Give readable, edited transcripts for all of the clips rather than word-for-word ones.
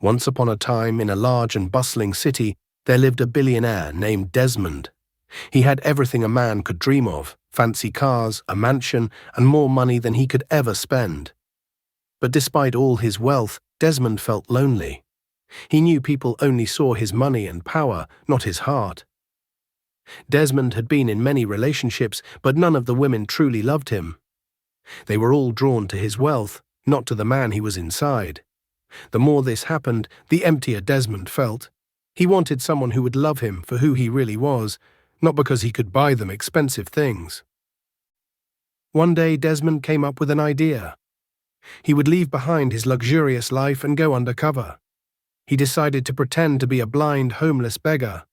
Once upon a time, in a large and bustling city, there lived a billionaire named Desmond. He had everything a man could dream of: fancy cars, a mansion, and more money than he could ever spend. But despite all his wealth, Desmond felt lonely. He knew people only saw his money and power, not his heart. Desmond had been in many relationships, but none of the women truly loved him. They were all drawn to his wealth, not to the man he was inside. The more this happened, the emptier Desmond felt. He wanted someone who would love him for who he really was, not because he could buy them expensive things. One day, Desmond came up with an idea. He would leave behind his luxurious life and go undercover. He decided to pretend to be a blind, homeless beggar.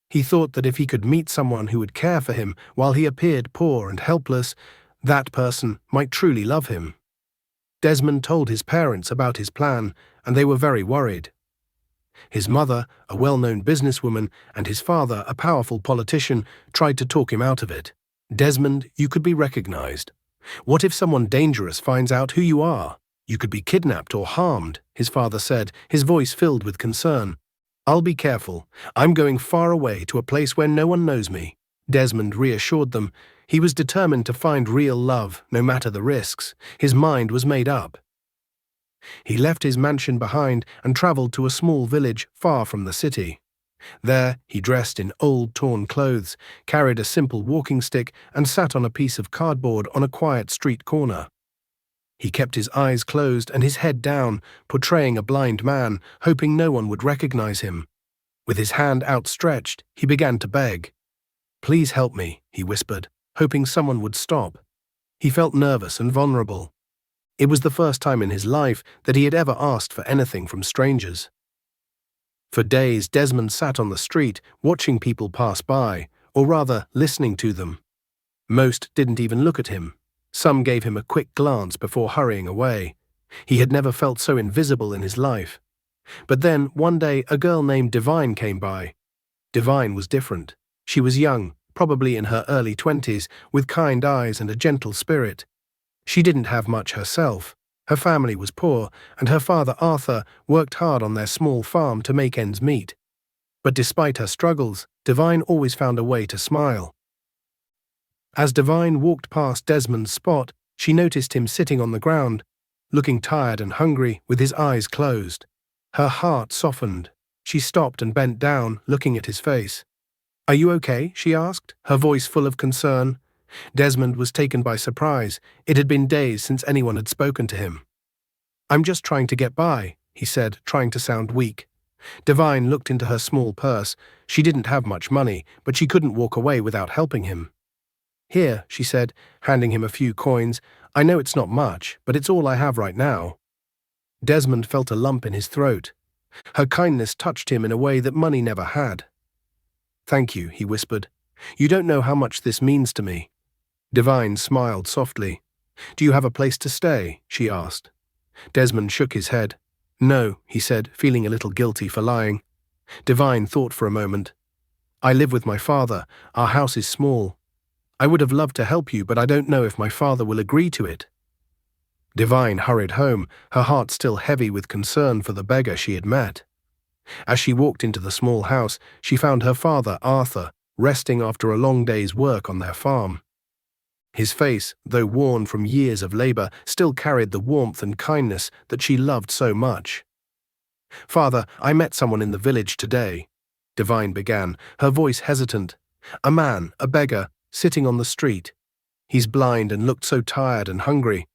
He thought that if he could meet someone who would care for him while he appeared poor and helpless, that person might truly love him. Desmond told his parents about his plan, and they were very worried. His mother, a well-known businesswoman, and his father, a powerful politician, tried to talk him out of it. "Desmond, you could be recognized. What if someone dangerous finds out who you are? You could be kidnapped or harmed," his father said, his voice filled with concern. "I'll be careful. I'm going far away to a place where no one knows me." Desmond reassured them. He was determined to find real love, no matter the risks. His mind was made up. He left his mansion behind and traveled to a small village far from the city. There, he dressed in old, torn clothes, carried a simple walking stick, and sat on a piece of cardboard on a quiet street corner. He kept his eyes closed and his head down, portraying a blind man, hoping no one would recognize him. With his hand outstretched, he began to beg. "Please help me," he whispered, hoping someone would stop. He felt nervous and vulnerable. It was the first time in his life that he had ever asked for anything from strangers. For days, Desmond sat on the street, watching people pass by, or rather, listening to them. Most didn't even look at him. Some gave him a quick glance before hurrying away. He had never felt so invisible in his life. But then, one day, a girl named Divine came by. Divine was different. She was young, probably in her early 20s, with kind eyes and a gentle spirit. She didn't have much herself. Her family was poor, and her father, Arthur, worked hard on their small farm to make ends meet. But despite her struggles, Divine always found a way to smile. As Divine walked past Desmond's spot, she noticed him sitting on the ground, looking tired and hungry, with his eyes closed. Her heart softened. She stopped and bent down, looking at his face. "Are you okay?" she asked, her voice full of concern. Desmond was taken by surprise. It had been days since anyone had spoken to him. "I'm just trying to get by," he said, trying to sound weak. Divine looked into her small purse. She didn't have much money, but she couldn't walk away without helping him. "Here," she said, handing him a few coins. "I know it's not much, but it's all I have right now." Desmond felt a lump in his throat. Her kindness touched him in a way that money never had. "Thank you," he whispered. "You don't know how much this means to me." Divine smiled softly. "Do you have a place to stay?" she asked. Desmond shook his head. "No," he said, feeling a little guilty for lying. Divine thought for a moment. "I live with my father. Our house is small. I would have loved to help you, but I don't know if my father will agree to it." Divine hurried home, her heart still heavy with concern for the beggar she had met. As she walked into the small house, she found her father, Arthur, resting after a long day's work on their farm. His face, though worn from years of labor, still carried the warmth and kindness that she loved so much. "Father, I met someone in the village today," Divine began, her voice hesitant. "A man, a beggar, sitting on the street. He's blind and looked so tired and hungry."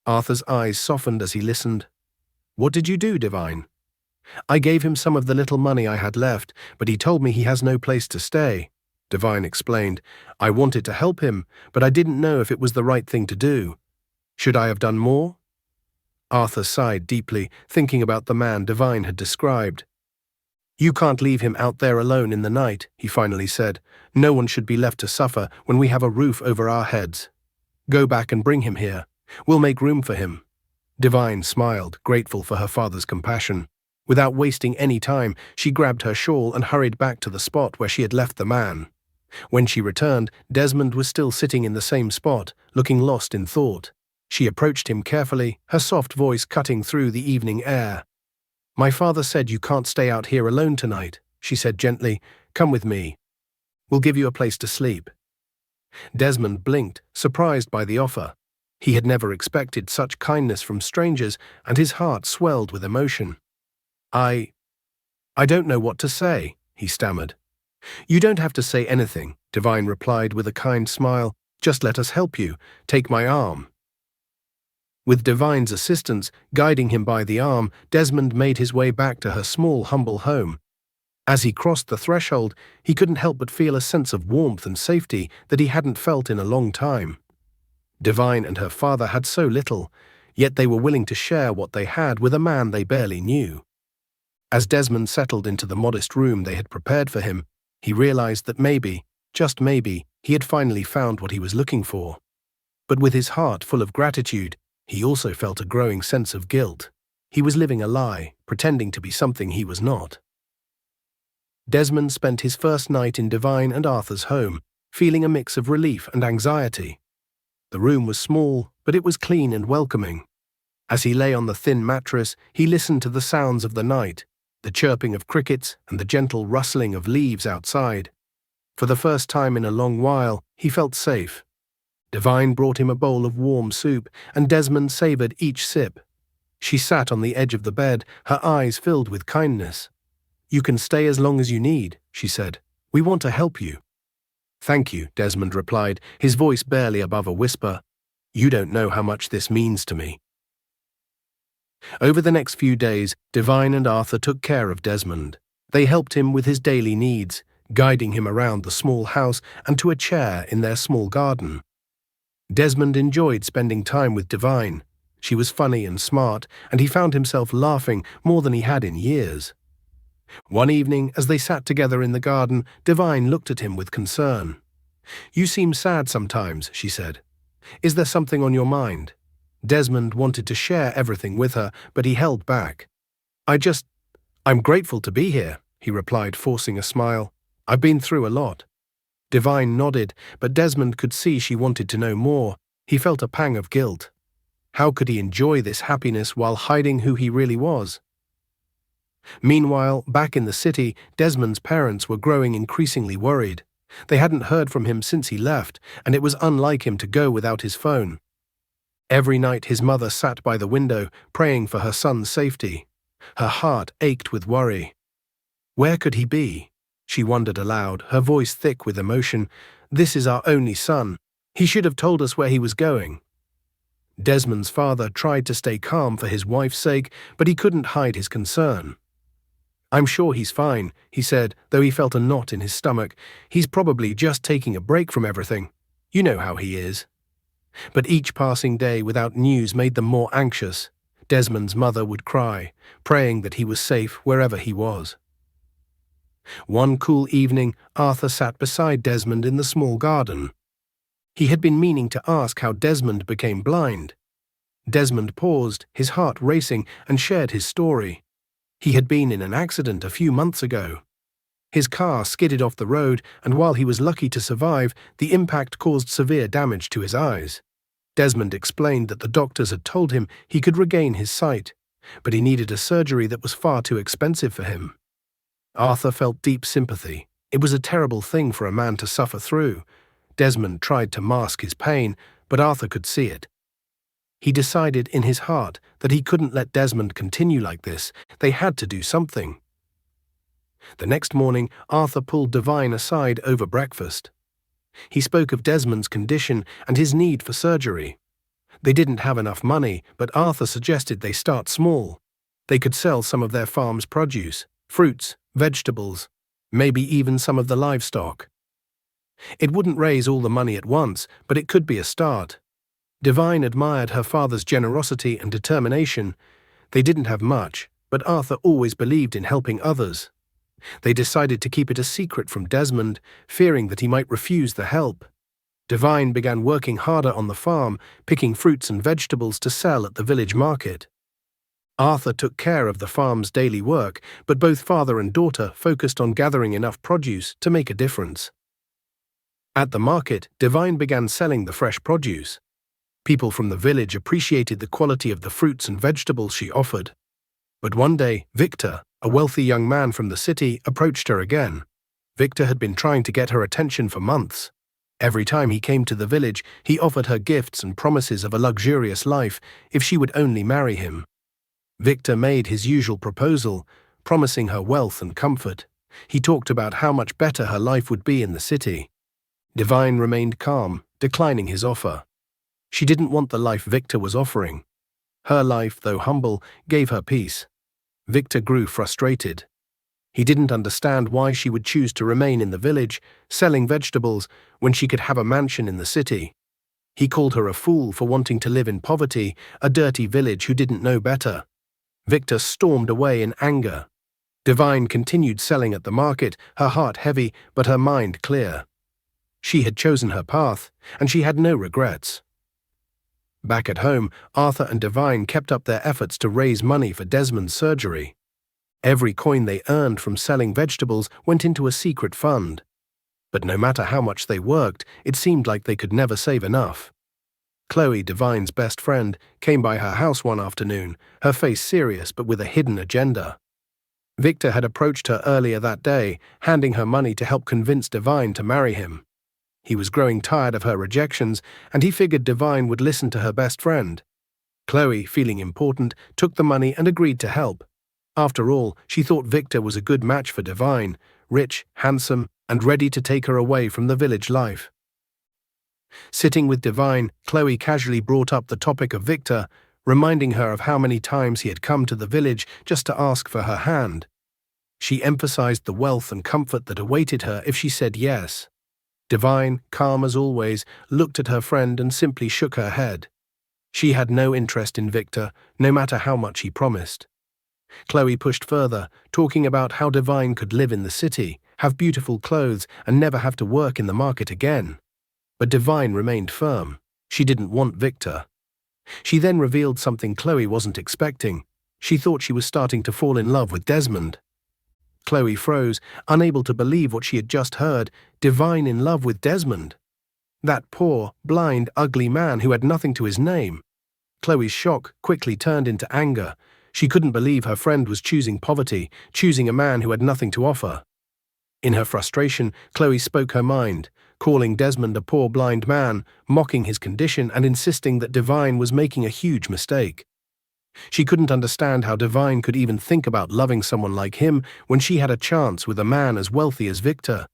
Arthur's eyes softened as he listened. "What did you do, Divine?" "I gave him some of the little money I had left, but he told me he has no place to stay," Divine explained. "I wanted to help him, but I didn't know if it was the right thing to do. Should I have done more?" Arthur sighed deeply, thinking about the man Divine had described. "You can't leave him out there alone in the night," he finally said. "No one should be left to suffer when we have a roof over our heads. Go back and bring him here. We'll make room for him." Divine smiled, grateful for her father's compassion. Without wasting any time, she grabbed her shawl and hurried back to the spot where she had left the man. When she returned, Desmond was still sitting in the same spot, looking lost in thought. She approached him carefully, her soft voice cutting through the evening air. "My father said you can't stay out here alone tonight," she said gently. "Come with me. We'll give you a place to sleep." Desmond blinked, surprised by the offer. He had never expected such kindness from strangers, and his heart swelled with emotion. I don't know what to say," he stammered. "You don't have to say anything," Divine replied with a kind smile. "Just let us help you. Take my arm." With Divine's assistance guiding him by the arm, Desmond made his way back to her small, humble home. As he crossed the threshold, he couldn't help but feel a sense of warmth and safety that he hadn't felt in a long time. Divine and her father had so little, yet they were willing to share what they had with a man they barely knew. As Desmond settled into the modest room they had prepared for him, he realized that maybe, just maybe, he had finally found what he was looking for. But with his heart full of gratitude, he also felt a growing sense of guilt. He was living a lie, pretending to be something he was not. Desmond spent his first night in Divine and Arthur's home, feeling a mix of relief and anxiety. The room was small, but it was clean and welcoming. As he lay on the thin mattress, he listened to the sounds of the night, the chirping of crickets and the gentle rustling of leaves outside. For the first time in a long while, he felt safe. Divine brought him a bowl of warm soup, and Desmond savored each sip. She sat on the edge of the bed, her eyes filled with kindness. "You can stay as long as you need," she said. "We want to help you." "Thank you," Desmond replied, his voice barely above a whisper. "You don't know how much this means to me." Over the next few days, Divine and Arthur took care of Desmond. They helped him with his daily needs, guiding him around the small house and to a chair in their small garden. Desmond enjoyed spending time with Divine. She was funny and smart, and he found himself laughing more than he had in years. One evening, as they sat together in the garden, Divine looked at him with concern. "You seem sad sometimes," she said. "Is there something on your mind?" Desmond wanted to share everything with her, but he held back. I'm grateful to be here," he replied, forcing a smile. "I've been through a lot." Divine nodded, but Desmond could see she wanted to know more. He felt a pang of guilt. How could he enjoy this happiness while hiding who he really was? Meanwhile, back in the city, Desmond's parents were growing increasingly worried. They hadn't heard from him since he left, and it was unlike him to go without his phone. Every night his mother sat by the window, praying for her son's safety. Her heart ached with worry. Where could he be? She wondered aloud, her voice thick with emotion. "This is our only son. He should have told us where he was going." Desmond's father tried to stay calm for his wife's sake, but he couldn't hide his concern. "I'm sure he's fine," he said, though he felt a knot in his stomach. "He's probably just taking a break from everything. You know how he is." But each passing day without news made them more anxious. Desmond's mother would cry, praying that he was safe wherever he was. One cool evening, Arthur sat beside Desmond in the small garden. He had been meaning to ask how Desmond became blind. Desmond paused, his heart racing, and shared his story. He had been in an accident a few months ago. His car skidded off the road, and while he was lucky to survive, the impact caused severe damage to his eyes. Desmond explained that the doctors had told him he could regain his sight, but he needed a surgery that was far too expensive for him. Arthur felt deep sympathy. It was a terrible thing for a man to suffer through. Desmond tried to mask his pain, but Arthur could see it. He decided in his heart that he couldn't let Desmond continue like this. They had to do something. The next morning, Arthur pulled Divine aside over breakfast. He spoke of Desmond's condition and his need for surgery. They didn't have enough money, but Arthur suggested they start small. They could sell some of their farm's produce, fruits, vegetables, maybe even some of the livestock. It wouldn't raise all the money at once, but it could be a start. Divine admired her father's generosity and determination. They didn't have much, but Arthur always believed in helping others. They decided to keep it a secret from Desmond, fearing that he might refuse the help. Divine began working harder on the farm, picking fruits and vegetables to sell at the village market. Arthur took care of the farm's daily work, but both father and daughter focused on gathering enough produce to make a difference. At the market, Divine began selling the fresh produce. People from the village appreciated the quality of the fruits and vegetables she offered. But one day, Victor, a wealthy young man from the city, approached her again. Victor had been trying to get her attention for months. Every time he came to the village, he offered her gifts and promises of a luxurious life if she would only marry him. Victor made his usual proposal, promising her wealth and comfort. He talked about how much better her life would be in the city. Divine remained calm, declining his offer. She didn't want the life Victor was offering. Her life, though humble, gave her peace. Victor grew frustrated. He didn't understand why she would choose to remain in the village, selling vegetables, when she could have a mansion in the city. He called her a fool for wanting to live in poverty, a dirty village who didn't know better. Victor stormed away in anger. Divine continued selling at the market, her heart heavy but her mind clear. She had chosen her path, and she had no regrets. Back at home, Arthur and Divine kept up their efforts to raise money for Desmond's surgery. Every coin they earned from selling vegetables went into a secret fund. But no matter how much they worked, it seemed like they could never save enough. Chloe, Divine's best friend, came by her house one afternoon, her face serious but with a hidden agenda. Victor had approached her earlier that day, handing her money to help convince Divine to marry him. He was growing tired of her rejections, and he figured Divine would listen to her best friend. Chloe, feeling important, took the money and agreed to help. After all, she thought Victor was a good match for Divine, rich, handsome, and ready to take her away from the village life. Sitting with Divine, Chloe casually brought up the topic of Victor, reminding her of how many times he had come to the village just to ask for her hand. She emphasized the wealth and comfort that awaited her if she said yes. Divine, calm as always, looked at her friend and simply shook her head. She had no interest in Victor, no matter how much he promised. Chloe pushed further, talking about how Divine could live in the city, have beautiful clothes, and never have to work in the market again. But Divine remained firm. She didn't want Victor. She then revealed something Chloe wasn't expecting. She thought she was starting to fall in love with Desmond. Chloe froze, unable to believe what she had just heard. Divine in love with Desmond. That poor, blind, ugly man who had nothing to his name. Chloe's shock quickly turned into anger. She couldn't believe her friend was choosing poverty, choosing a man who had nothing to offer. In her frustration, Chloe spoke her mind, calling Desmond a poor blind man, mocking his condition and insisting that Divine was making a huge mistake. She couldn't understand how Divine could even think about loving someone like him when she had a chance with a man as wealthy as Victor.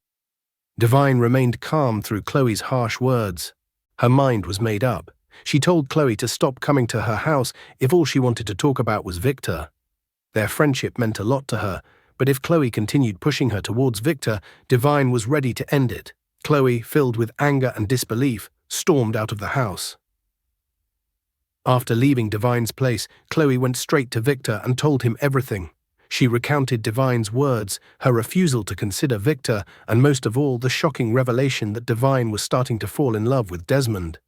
Divine remained calm through Chloe's harsh words. Her mind was made up. She told Chloe to stop coming to her house if all she wanted to talk about was Victor. Their friendship meant a lot to her, but if Chloe continued pushing her towards Victor, Divine was ready to end it. Chloe, filled with anger and disbelief, stormed out of the house. After leaving Divine's place, Chloe went straight to Victor and told him everything. She recounted Divine's words, her refusal to consider Victor, and most of all, the shocking revelation that Divine was starting to fall in love with Desmond.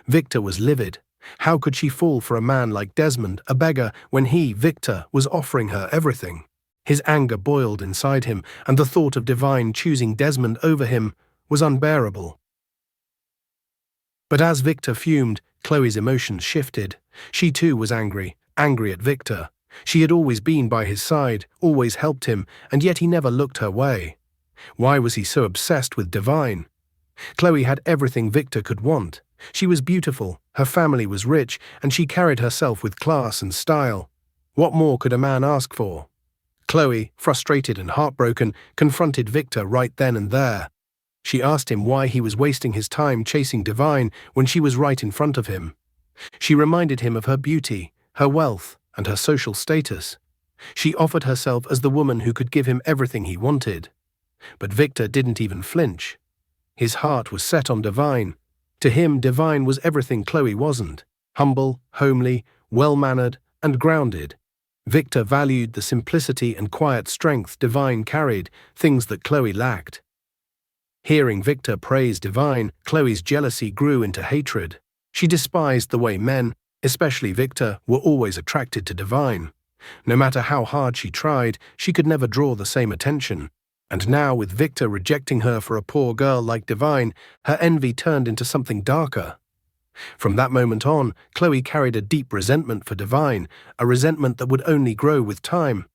Victor was livid. How could she fall for a man like Desmond, a beggar, when he, Victor, was offering her everything? His anger boiled inside him, and the thought of Divine choosing Desmond over him was unbearable. But as Victor fumed, Chloe's emotions shifted. She too was angry at Victor. She had always been by his side, always helped him, and yet he never looked her way. Why was he so obsessed with Divine? Chloe had everything Victor could want. She was beautiful, her family was rich, and she carried herself with class and style. What more could a man ask for? Chloe, frustrated and heartbroken, confronted Victor right then and there. She asked him why he was wasting his time chasing Divine when she was right in front of him. She reminded him of her beauty, her wealth, and her social status. She offered herself as the woman who could give him everything he wanted. But Victor didn't even flinch. His heart was set on Divine. To him, Divine was everything Chloe wasn't: humble, homely, well-mannered, and grounded. Victor valued the simplicity and quiet strength Divine carried, things that Chloe lacked. Hearing Victor praise Divine, Chloe's jealousy grew into hatred. She despised the way men, especially Victor, were always attracted to Divine. No matter how hard she tried, she could never draw the same attention. And now, with Victor rejecting her for a poor girl like Divine, her envy turned into something darker. From that moment on, Chloe carried a deep resentment for Divine, a resentment that would only grow with time.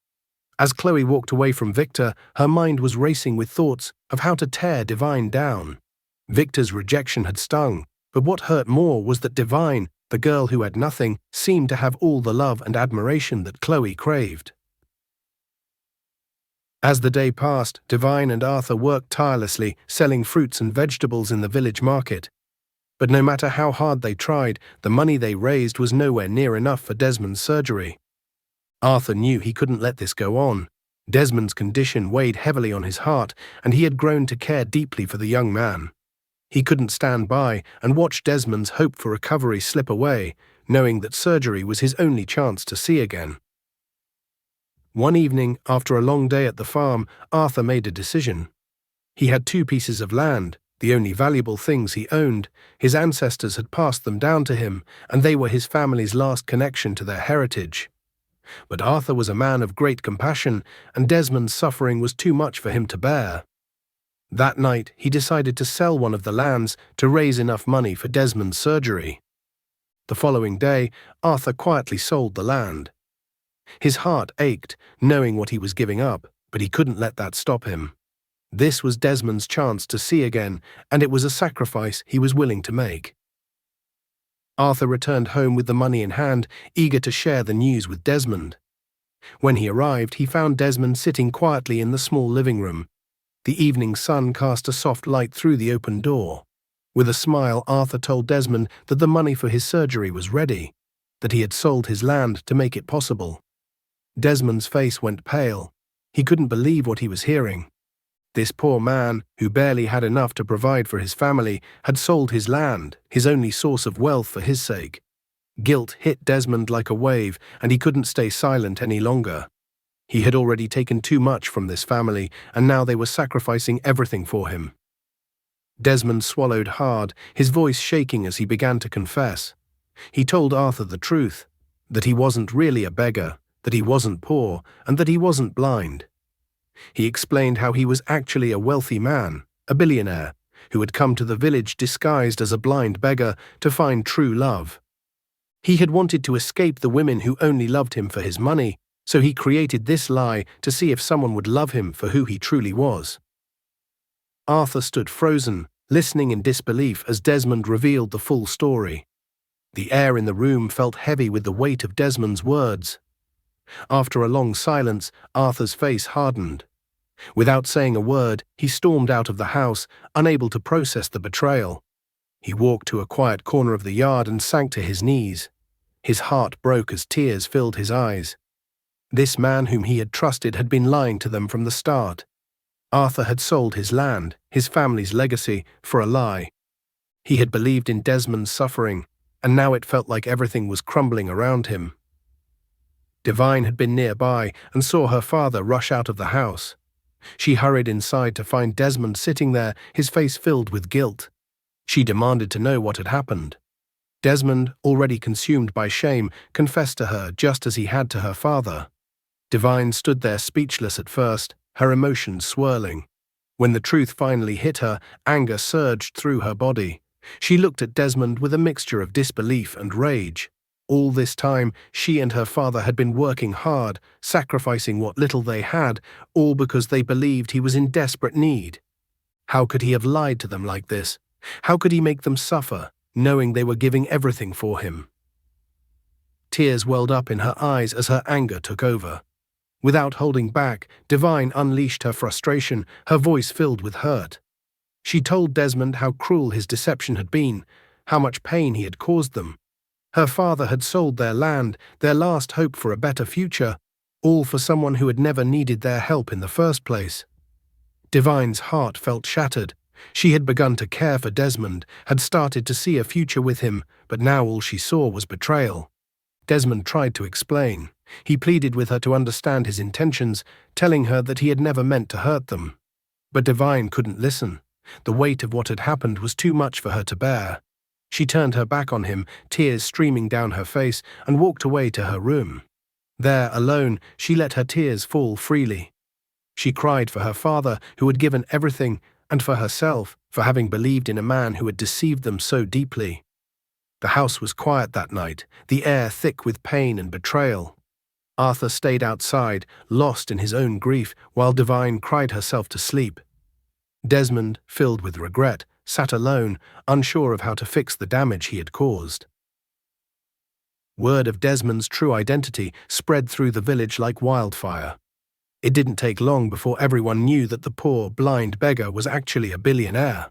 As Chloe walked away from Victor, her mind was racing with thoughts of how to tear Divine down. Victor's rejection had stung, but what hurt more was that Divine, the girl who had nothing, seemed to have all the love and admiration that Chloe craved. As the day passed, Divine and Arthur worked tirelessly, selling fruits and vegetables in the village market. But no matter how hard they tried, the money they raised was nowhere near enough for Desmond's surgery. Arthur knew he couldn't let this go on. Desmond's condition weighed heavily on his heart, and he had grown to care deeply for the young man. He couldn't stand by and watch Desmond's hope for recovery slip away, knowing that surgery was his only chance to see again. One evening, after a long day at the farm, Arthur made a decision. He had 2 pieces of land, the only valuable things he owned. His ancestors had passed them down to him, and they were his family's last connection to their heritage. But Arthur was a man of great compassion, and Desmond's suffering was too much for him to bear. That night, he decided to sell one of the lands to raise enough money for Desmond's surgery. The following day, Arthur quietly sold the land. His heart ached, knowing what he was giving up, but he couldn't let that stop him. This was Desmond's chance to see again, and it was a sacrifice he was willing to make. Arthur returned home with the money in hand, eager to share the news with Desmond. When he arrived, he found Desmond sitting quietly in the small living room. The evening sun cast a soft light through the open door. With a smile, Arthur told Desmond that the money for his surgery was ready, that he had sold his land to make it possible. Desmond's face went pale. He couldn't believe what he was hearing. This poor man, who barely had enough to provide for his family, had sold his land, his only source of wealth, for his sake. Guilt hit Desmond like a wave, and he couldn't stay silent any longer. He had already taken too much from this family, and now they were sacrificing everything for him. Desmond swallowed hard, his voice shaking as he began to confess. He told Arthur the truth, that he wasn't really a beggar, that he wasn't poor, and that he wasn't blind. He explained how he was actually a wealthy man, a billionaire, who had come to the village disguised as a blind beggar to find true love. He had wanted to escape the women who only loved him for his money, so he created this lie to see if someone would love him for who he truly was. Arthur stood frozen, listening in disbelief as Desmond revealed the full story. The air in the room felt heavy with the weight of Desmond's words. After a long silence, Arthur's face hardened. Without saying a word, he stormed out of the house, unable to process the betrayal. He walked to a quiet corner of the yard and sank to his knees. His heart broke as tears filled his eyes. This man whom he had trusted had been lying to them from the start. Arthur had sold his land, his family's legacy, for a lie. He had believed in Desmond's suffering, and now it felt like everything was crumbling around him. Divine had been nearby and saw her father rush out of the house. She hurried inside to find Desmond sitting there, his face filled with guilt. She demanded to know what had happened. Desmond, already consumed by shame, confessed to her just as he had to her father. Divine stood there speechless at first, her emotions swirling. When the truth finally hit her, anger surged through her body. She looked at Desmond with a mixture of disbelief and rage. All this time, she and her father had been working hard, sacrificing what little they had, all because they believed he was in desperate need. How could he have lied to them like this? How could he make them suffer, knowing they were giving everything for him? Tears welled up in her eyes as her anger took over. Without holding back, Divine unleashed her frustration, her voice filled with hurt. She told Desmond how cruel his deception had been, how much pain he had caused them. Her father had sold their land, their last hope for a better future, all for someone who had never needed their help in the first place. Divine's heart felt shattered. She had begun to care for Desmond, had started to see a future with him, but now all she saw was betrayal. Desmond tried to explain. He pleaded with her to understand his intentions, telling her that he had never meant to hurt them. But Divine couldn't listen. The weight of what had happened was too much for her to bear. She turned her back on him, tears streaming down her face, and walked away to her room. There, alone, she let her tears fall freely. She cried for her father, who had given everything, and for herself, for having believed in a man who had deceived them so deeply. The house was quiet that night, the air thick with pain and betrayal. Arthur stayed outside, lost in his own grief, while Divine cried herself to sleep. Desmond, filled with regret, sat alone, unsure of how to fix the damage he had caused. Word of Desmond's true identity spread through the village like wildfire. It didn't take long before everyone knew that the poor, blind beggar was actually a billionaire.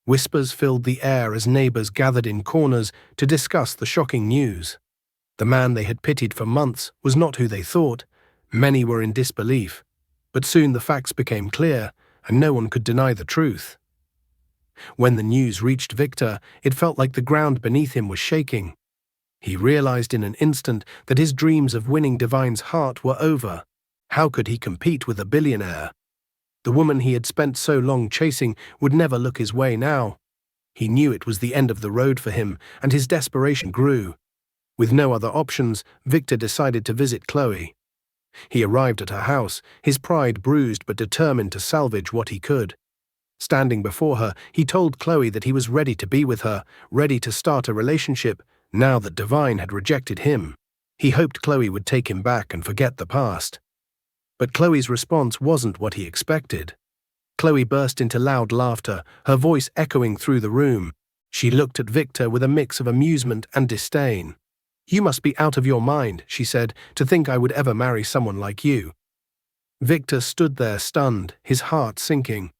Whispers filled the air as neighbors gathered in corners to discuss the shocking news. The man they had pitied for months was not who they thought. Many were in disbelief. But soon the facts became clear, and no one could deny the truth. When the news reached Victor, it felt like the ground beneath him was shaking. He realized in an instant that his dreams of winning Divine's heart were over. How could he compete with a billionaire? The woman he had spent so long chasing would never look his way now. He knew it was the end of the road for him, and his desperation grew. With no other options, Victor decided to visit Chloe. He arrived at her house, his pride bruised but determined to salvage what he could. Standing before her, he told Chloe that he was ready to be with her, ready to start a relationship, now that Divine had rejected him. He hoped Chloe would take him back and forget the past. But Chloe's response wasn't what he expected. Chloe burst into loud laughter, her voice echoing through the room. She looked at Victor with a mix of amusement and disdain. "You must be out of your mind," she said, "to think I would ever marry someone like you." Victor stood there stunned, his heart sinking.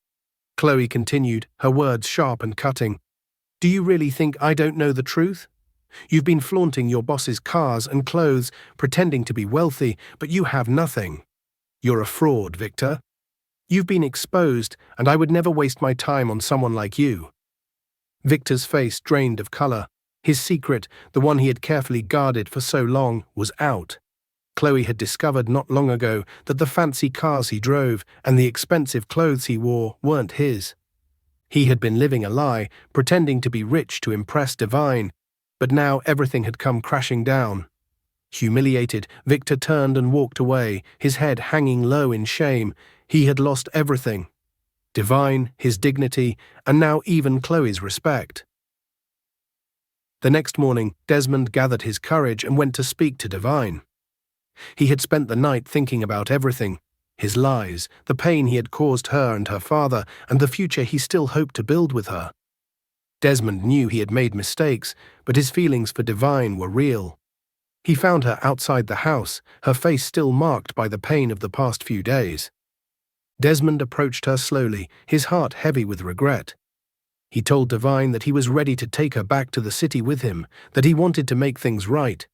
Chloe continued, her words sharp and cutting. "Do you really think I don't know the truth? You've been flaunting your boss's cars and clothes, pretending to be wealthy, but you have nothing. You're a fraud, Victor. You've been exposed, and I would never waste my time on someone like you." Victor's face drained of color. His secret, the one he had carefully guarded for so long, was out. Chloe had discovered not long ago that the fancy cars he drove and the expensive clothes he wore weren't his. He had been living a lie, pretending to be rich to impress Divine, but now everything had come crashing down. Humiliated, Victor turned and walked away, his head hanging low in shame. He had lost everything. Divine, his dignity, and now even Chloe's respect. The next morning, Desmond gathered his courage and went to speak to Divine. He had spent the night thinking about everything, his lies, the pain he had caused her and her father, and the future he still hoped to build with her. Desmond knew he had made mistakes, but his feelings for Divine were real. He found her outside the house, her face still marked by the pain of the past few days. Desmond approached her slowly, his heart heavy with regret. He told Divine that he was ready to take her back to the city with him, that he wanted to make things right.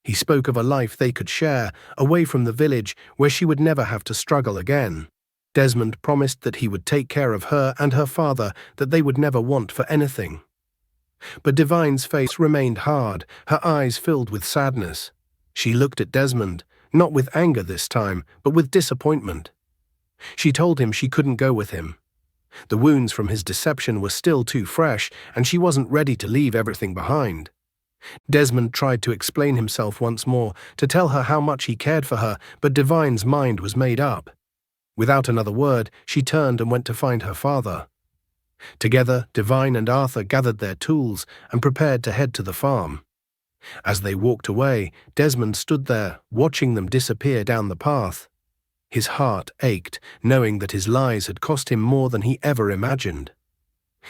He spoke of a life they could share, away from the village, where she would never have to struggle again. Desmond promised that he would take care of her and her father, that they would never want for anything. But Divine's face remained hard, her eyes filled with sadness. She looked at Desmond, not with anger this time, but with disappointment. She told him she couldn't go with him. The wounds from his deception were still too fresh, and she wasn't ready to leave everything behind. Desmond tried to explain himself once more, to tell her how much he cared for her, but Divine's mind was made up. Without another word, she turned and went to find her father. Together, Divine and Arthur gathered their tools and prepared to head to the farm. As they walked away, Desmond stood there, watching them disappear down the path. His heart ached, knowing that his lies had cost him more than he ever imagined.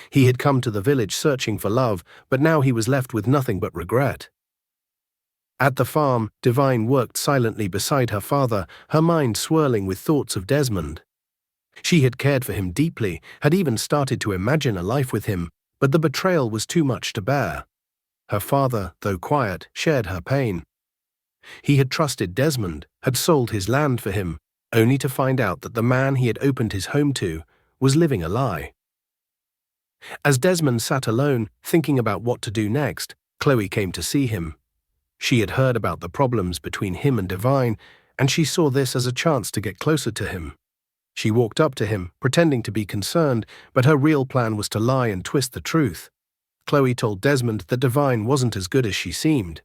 He had come to the village searching for love, but now he was left with nothing but regret. At the farm, Divine worked silently beside her father, her mind swirling with thoughts of Desmond. She had cared for him deeply, had even started to imagine a life with him, but the betrayal was too much to bear. Her father, though quiet, shared her pain. He had trusted Desmond, had sold his land for him, only to find out that the man he had opened his home to was living a lie. As Desmond sat alone, thinking about what to do next, Chloe came to see him. She had heard about the problems between him and Divine, and she saw this as a chance to get closer to him. She walked up to him, pretending to be concerned, but her real plan was to lie and twist the truth. Chloe told Desmond that Divine wasn't as good as she seemed.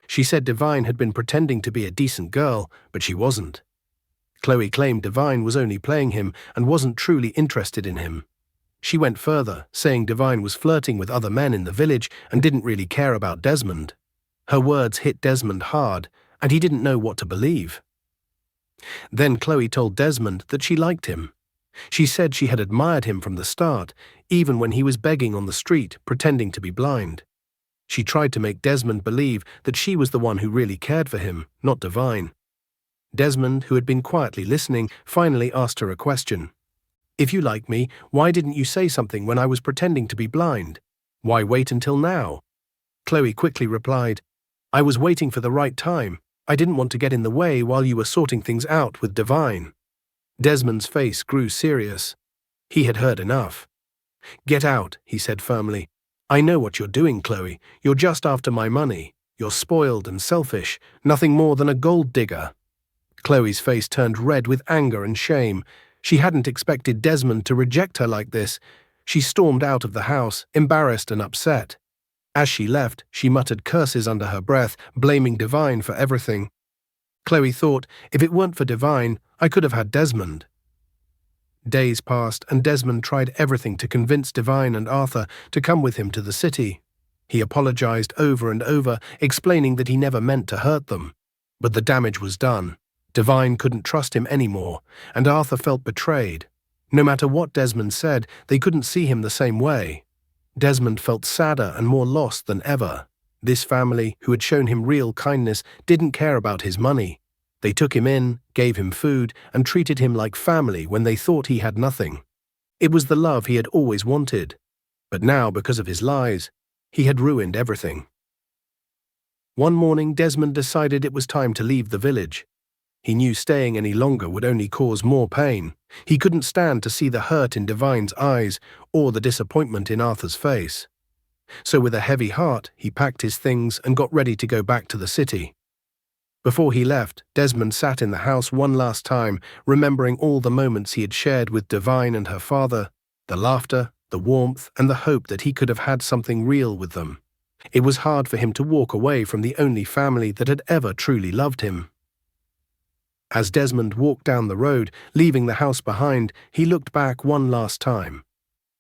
She said Divine had been pretending to be a decent girl, but she wasn't. Chloe claimed Divine was only playing him and wasn't truly interested in him. She went further, saying Divine was flirting with other men in the village and didn't really care about Desmond. Her words hit Desmond hard, and he didn't know what to believe. Then Chloe told Desmond that she liked him. She said she had admired him from the start, even when he was begging on the street, pretending to be blind. She tried to make Desmond believe that she was the one who really cared for him, not Divine. Desmond, who had been quietly listening, finally asked her a question. "If you like me, why didn't you say something when I was pretending to be blind? Why wait until now?" Chloe quickly replied, "I was waiting for the right time. I didn't want to get in the way while you were sorting things out with Divine." Desmond's face grew serious. He had heard enough. "Get out," he said firmly. "I know what you're doing, Chloe. You're just after my money. You're spoiled and selfish, nothing more than a gold digger." Chloe's face turned red with anger and shame. She hadn't expected Desmond to reject her like this. She stormed out of the house, embarrassed and upset. As she left, she muttered curses under her breath, blaming Divine for everything. Chloe thought, if it weren't for Divine, I could have had Desmond. Days passed, and Desmond tried everything to convince Divine and Arthur to come with him to the city. He apologized over and over, explaining that he never meant to hurt them. But the damage was done. Divine couldn't trust him anymore, and Arthur felt betrayed. No matter what Desmond said, they couldn't see him the same way. Desmond felt sadder and more lost than ever. This family, who had shown him real kindness, didn't care about his money. They took him in, gave him food, and treated him like family when they thought he had nothing. It was the love he had always wanted. But now, because of his lies, he had ruined everything. One morning, Desmond decided it was time to leave the village. He knew staying any longer would only cause more pain. He couldn't stand to see the hurt in Divine's eyes or the disappointment in Arthur's face. So with a heavy heart, he packed his things and got ready to go back to the city. Before he left, Desmond sat in the house one last time, remembering all the moments he had shared with Divine and her father, the laughter, the warmth, and the hope that he could have had something real with them. It was hard for him to walk away from the only family that had ever truly loved him. As Desmond walked down the road, leaving the house behind, he looked back one last time.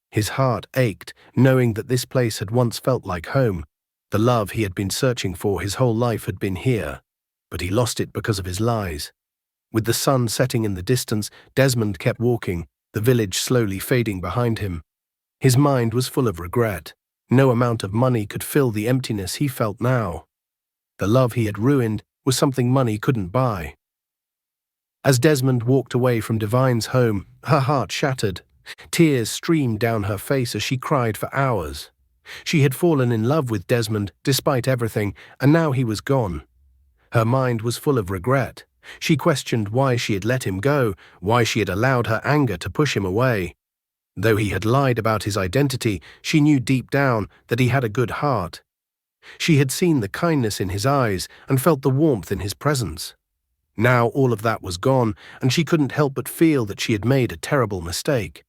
His heart ached, knowing that this place had once felt like home. The love he had been searching for his whole life had been here, but he lost it because of his lies. With the sun setting in the distance, Desmond kept walking, the village slowly fading behind him. His mind was full of regret. No amount of money could fill the emptiness he felt now. The love he had ruined was something money couldn't buy. As Desmond walked away from Divine's home, her heart shattered. Tears streamed down her face as she cried for hours. She had fallen in love with Desmond despite everything, and now he was gone. Her mind was full of regret. She questioned why she had let him go, why she had allowed her anger to push him away. Though he had lied about his identity, she knew deep down that he had a good heart. She had seen the kindness in his eyes and felt the warmth in his presence. Now all of that was gone, and she couldn't help but feel that she had made a terrible mistake.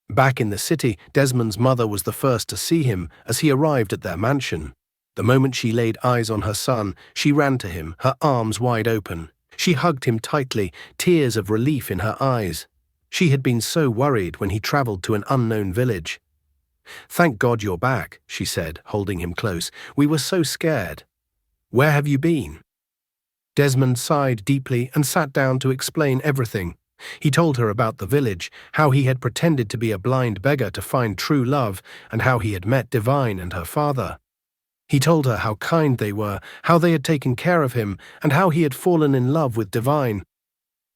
Back in the city, Desmond's mother was the first to see him as he arrived at their mansion. The moment she laid eyes on her son, she ran to him, her arms wide open. She hugged him tightly, tears of relief in her eyes. She had been so worried when he traveled to an unknown village. "Thank God you're back," she said, holding him close. "We were so scared. Where have you been?" Desmond sighed deeply and sat down to explain everything. He told her about the village, how he had pretended to be a blind beggar to find true love, and how he had met Divine and her father. He told her how kind they were, how they had taken care of him, and how he had fallen in love with Divine.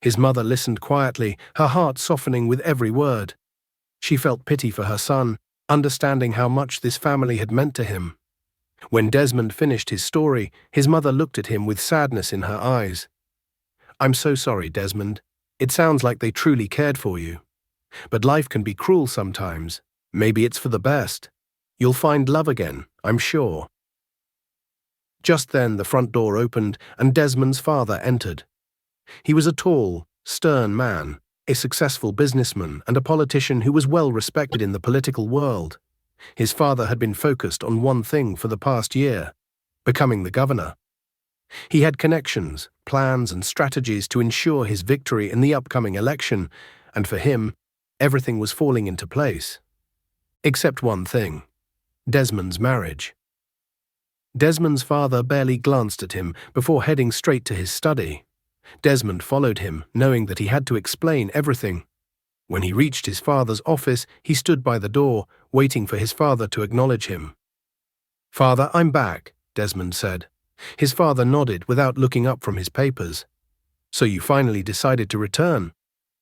His mother listened quietly, her heart softening with every word. She felt pity for her son, understanding how much this family had meant to him. When Desmond finished his story, his mother looked at him with sadness in her eyes. "I'm so sorry, Desmond. It sounds like they truly cared for you. But life can be cruel sometimes. Maybe it's for the best. You'll find love again, I'm sure." Just then the front door opened and Desmond's father entered. He was a tall, stern man, a successful businessman and a politician who was well respected in the political world. His father had been focused on one thing for the past year: becoming the governor. He had connections, plans and strategies to ensure his victory in the upcoming election, and for him, Everything was falling into place. Except one thing: Desmond's marriage. Desmond's father barely glanced at him before heading straight to his study. Desmond followed him, knowing that he had to explain everything. When he reached his father's office, he stood by the door, waiting for his father to acknowledge him. "Father, I'm back," Desmond said. His father nodded without looking up from his papers. "So you finally decided to return.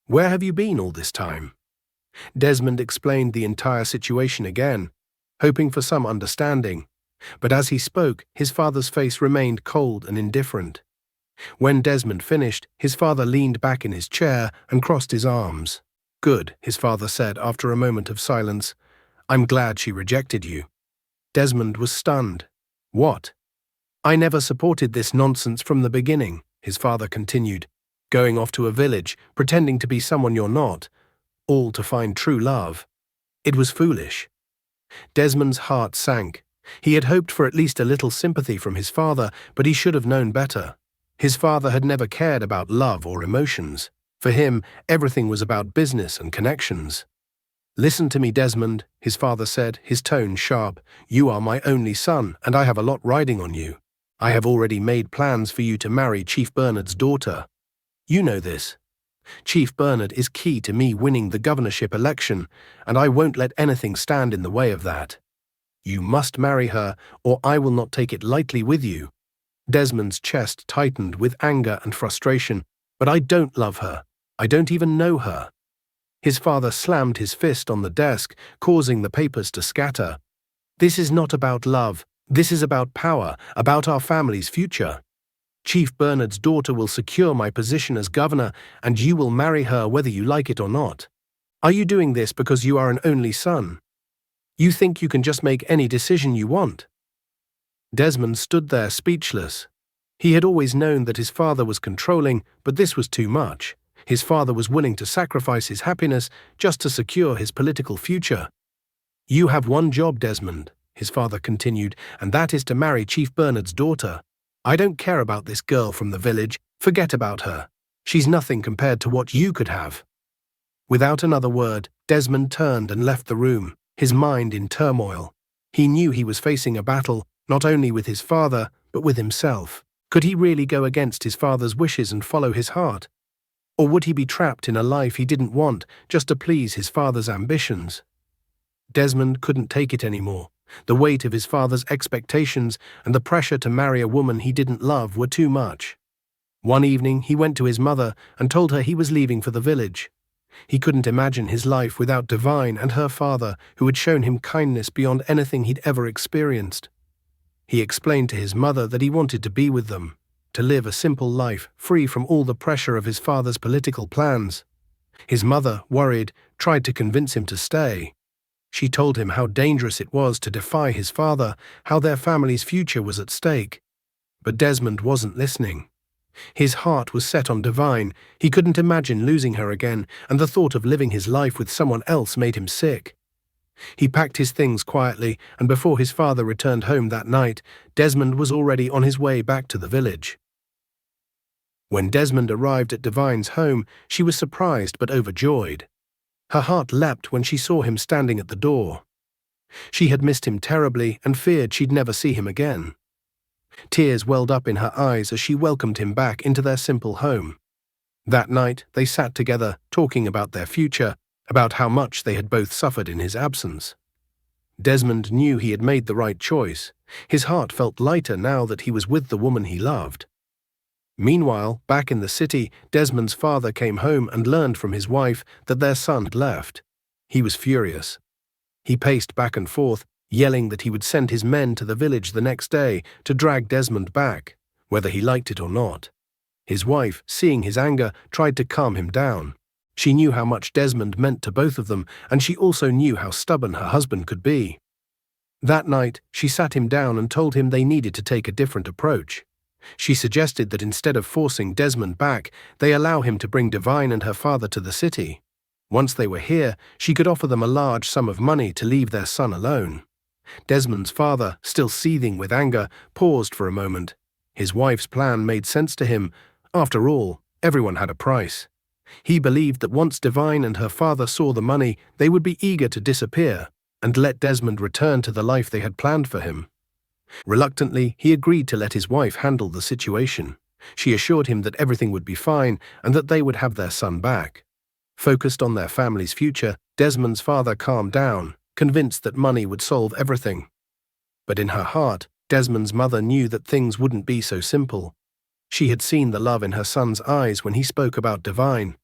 Where have you been all this time?" Desmond explained the entire situation again, hoping for some understanding. But as he spoke, his father's face remained cold and indifferent. When Desmond finished, his father leaned back in his chair and crossed his arms. "Good," his father said after a moment of silence. "I'm glad she rejected you." Desmond was stunned. "What?" "I never supported this nonsense from the beginning," his father continued. "Going off to a village, pretending to be someone you're not, all to find true love. It was foolish." Desmond's heart sank. He had hoped for at least a little sympathy from his father, but he should have known better. His father had never cared about love or emotions. For him, everything was about business and connections. "Listen to me, Desmond," his father said, his tone sharp. "You are my only son, and I have a lot riding on you. I have already made plans for you to marry Chief Bernard's daughter. You know this. Chief Bernard is key to me winning the governorship election, and I won't let anything stand in the way of that. You must marry her, or I will not take it lightly with you." Desmond's chest tightened with anger and frustration. "But I don't love her. I don't even know her." His father slammed his fist on the desk, causing the papers to scatter. "This is not about love. This is about power, about our family's future. Chief Bernard's daughter will secure my position as governor, and you will marry her whether you like it or not. Are you doing this because you are an only son? You think you can just make any decision you want?" Desmond stood there speechless. He had always known that his father was controlling, but this was too much. His father was willing to sacrifice his happiness just to secure his political future. "You have one job, Desmond," his father continued, "and that is to marry Chief Bernard's daughter. I don't care about this girl from the village. Forget about her. She's nothing compared to what you could have." Without another word, Desmond turned and left the room, his mind in turmoil. He knew he was facing a battle, not only with his father, but with himself. Could he really go against his father's wishes and follow his heart? Or would he be trapped in a life he didn't want just to please his father's ambitions? Desmond couldn't take it anymore. The weight of his father's expectations and the pressure to marry a woman he didn't love were too much. One evening, he went to his mother and told her he was leaving for the village. He couldn't imagine his life without Divine and her father, who had shown him kindness beyond anything he'd ever experienced. He explained to his mother that he wanted to be with them, to live a simple life, free from all the pressure of his father's political plans. His mother, worried, tried to convince him to stay. She told him how dangerous it was to defy his father, how their family's future was at stake. But Desmond wasn't listening. His heart was set on Divine. He couldn't imagine losing her again, and the thought of living his life with someone else made him sick. He packed his things quietly, and before his father returned home that night, Desmond was already on his way back to the village. When Desmond arrived at Divine's home, she was surprised but overjoyed. Her heart leapt when she saw him standing at the door. She had missed him terribly and feared she'd never see him again. Tears welled up in her eyes as she welcomed him back into their simple home. That night, they sat together, talking about their future, about how much they had both suffered in his absence. Desmond knew he had made the right choice. His heart felt lighter now that he was with the woman he loved. Meanwhile, back in the city, Desmond's father came home and learned from his wife that their son had left. He was furious. He paced back and forth, yelling that he would send his men to the village the next day to drag Desmond back, whether he liked it or not. His wife, seeing his anger, tried to calm him down. She knew how much Desmond meant to both of them, and she also knew how stubborn her husband could be. That night, she sat him down and told him they needed to take a different approach. She suggested that instead of forcing Desmond back, they allow him to bring Divine and her father to the city. Once they were here, she could offer them a large sum of money to leave their son alone. Desmond's father, still seething with anger, paused for a moment. His wife's plan made sense to him. After all, everyone had a price. He believed that once Divine and her father saw the money, they would be eager to disappear and let Desmond return to the life they had planned for him. Reluctantly, he agreed to let his wife handle the situation. She assured him that everything would be fine and that they would have their son back. Focused on their family's future, Desmond's father calmed down, convinced that money would solve everything. But in her heart, Desmond's mother knew that things wouldn't be so simple. She had seen the love in her son's eyes when he spoke about Divine.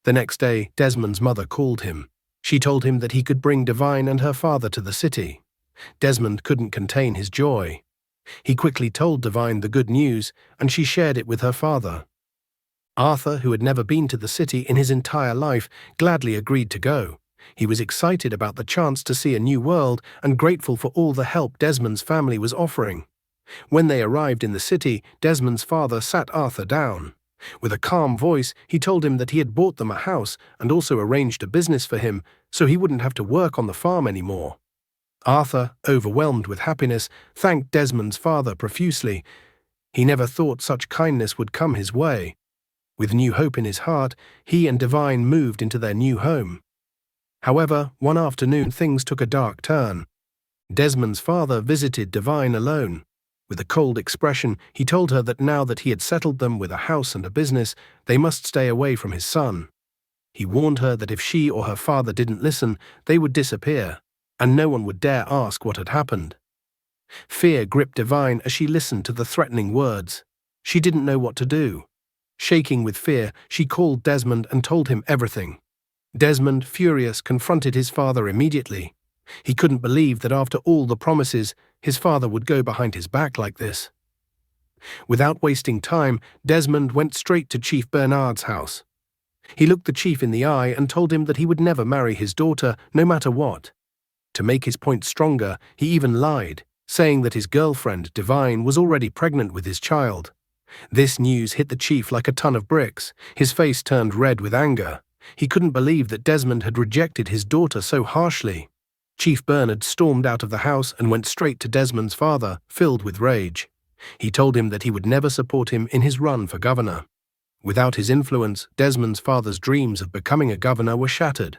The next day, Desmond's mother called him. She told him that he could bring Divine and her father to the city. Desmond couldn't contain his joy. He quickly told Divine the good news, and she shared it with her father. Arthur, who had never been to the city in his entire life, gladly agreed to go. He was excited about the chance to see a new world and grateful for all the help Desmond's family was offering. When they arrived in the city, Desmond's father sat Arthur down. With a calm voice, he told him that he had bought them a house and also arranged a business for him so he wouldn't have to work on the farm anymore. Arthur, overwhelmed with happiness, thanked Desmond's father profusely. He never thought such kindness would come his way. With new hope in his heart, he and Divine moved into their new home. However, one afternoon things took a dark turn. Desmond's father visited Divine alone. With a cold expression, he told her that now that he had settled them with a house and a business, they must stay away from his son. He warned her that if she or her father didn't listen, they would disappear, and no one would dare ask what had happened. Fear gripped Divine as she listened to the threatening words. She didn't know what to do. Shaking with fear, she called Desmond and told him everything. Desmond, furious, confronted his father immediately. He couldn't believe that after all the promises, his father would go behind his back like this. Without wasting time, Desmond went straight to Chief Bernard's house. He looked the chief in the eye and told him that he would never marry his daughter, no matter what. To make his point stronger, he even lied, saying that his girlfriend, Divine, was already pregnant with his child. This news hit the chief like a ton of bricks. His face turned red with anger. He couldn't believe that Desmond had rejected his daughter so harshly. Chief Bernard stormed out of the house and went straight to Desmond's father, filled with rage. He told him that he would never support him in his run for governor. Without his influence, Desmond's father's dreams of becoming a governor were shattered.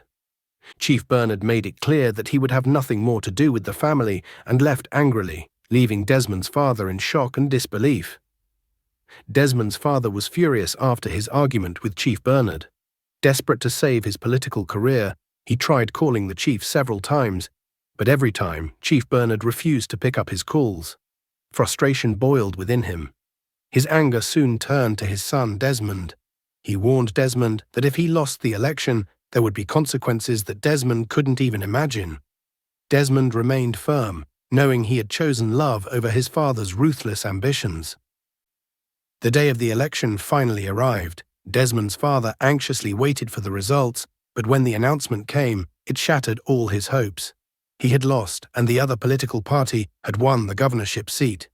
Chief Bernard made it clear that he would have nothing more to do with the family and left angrily, leaving Desmond's father in shock and disbelief. Desmond's father was furious after his argument with Chief Bernard. Desperate to save his political career, he tried calling the chief several times, but every time, Chief Bernard refused to pick up his calls. Frustration boiled within him. His anger soon turned to his son, Desmond. He warned Desmond that if he lost the election, there would be consequences that Desmond couldn't even imagine. Desmond remained firm, knowing he had chosen love over his father's ruthless ambitions. The day of the election finally arrived. Desmond's father anxiously waited for the results, but when the announcement came, it shattered all his hopes. He had lost, and the other political party had won the governorship seat.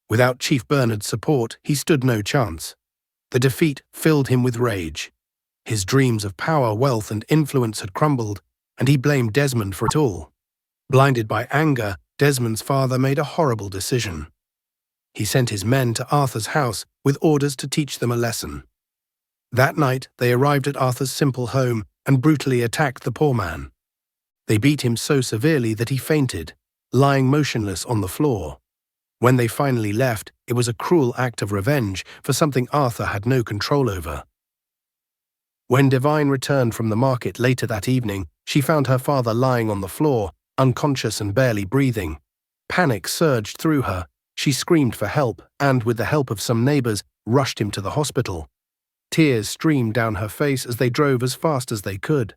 Without Chief Bernard's support, he stood no chance. The defeat filled him with rage. His dreams of power, wealth, and influence had crumbled, and he blamed Desmond for it all. Blinded by anger, Desmond's father made a horrible decision. He sent his men to Arthur's house with orders to teach them a lesson. That night, they arrived at Arthur's simple home and brutally attacked the poor man. They beat him so severely that he fainted, lying motionless on the floor. When they finally left, it was a cruel act of revenge for something Arthur had no control over. When Divine returned from the market later that evening, she found her father lying on the floor, unconscious and barely breathing. Panic surged through her. She screamed for help and, with the help of some neighbors, rushed him to the hospital. Tears streamed down her face as they drove as fast as they could.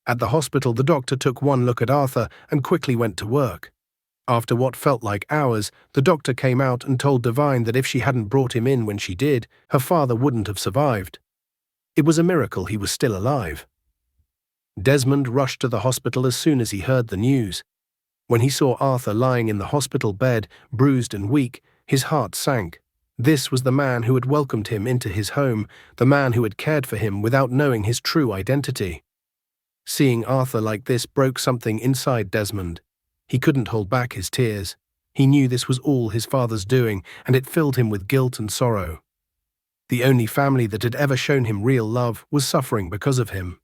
At the hospital, the doctor took one look at Arthur and quickly went to work. After what felt like hours, the doctor came out and told Divine that if she hadn't brought him in when she did, her father wouldn't have survived. It was a miracle he was still alive. Desmond rushed to the hospital as soon as he heard the news. When he saw Arthur lying in the hospital bed, bruised and weak, his heart sank. This was the man who had welcomed him into his home, the man who had cared for him without knowing his true identity. Seeing Arthur like this broke something inside Desmond. He couldn't hold back his tears. He knew this was all his father's doing, and it filled him with guilt and sorrow. The only family that had ever shown him real love was suffering because of him.